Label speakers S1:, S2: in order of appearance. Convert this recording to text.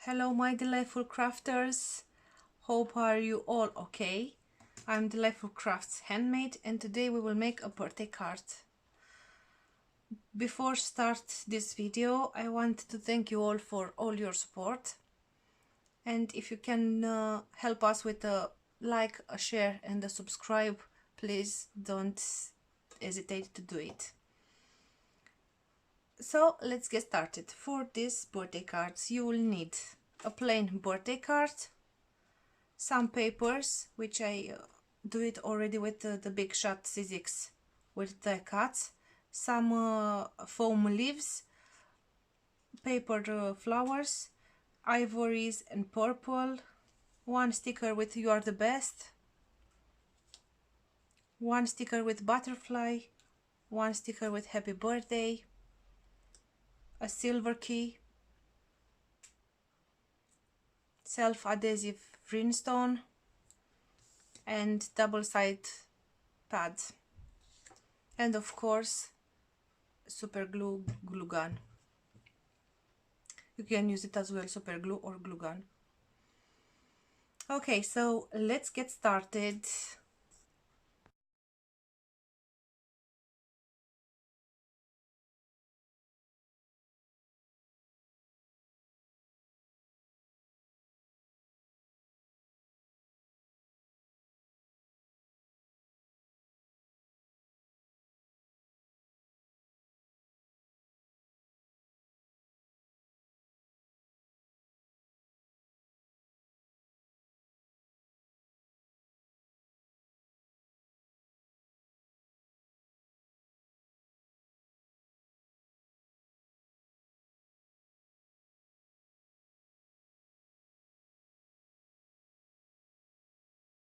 S1: Hello my delightful crafters, hope are you all okay. I'm Delightful Crafts Handmade and today we will make a birthday card. Before start this video I want to thank you all for all your support, and if you can help us with a like, a share and a subscribe, please don't hesitate to do it. So let's get started. For these birthday cards you will need a plain birthday card, some papers, which I do it already with the Big Shot Sizzix with the cuts, some foam leaves, paper flowers, ivories and purple, one sticker with "You are the best", one sticker with butterfly, one sticker with happy birthday, a silver key, self-adhesive rhinestone, and double-sided pads, and of course super glue gun. You can use it as well, super glue or glue gun. Okay, so let's get started.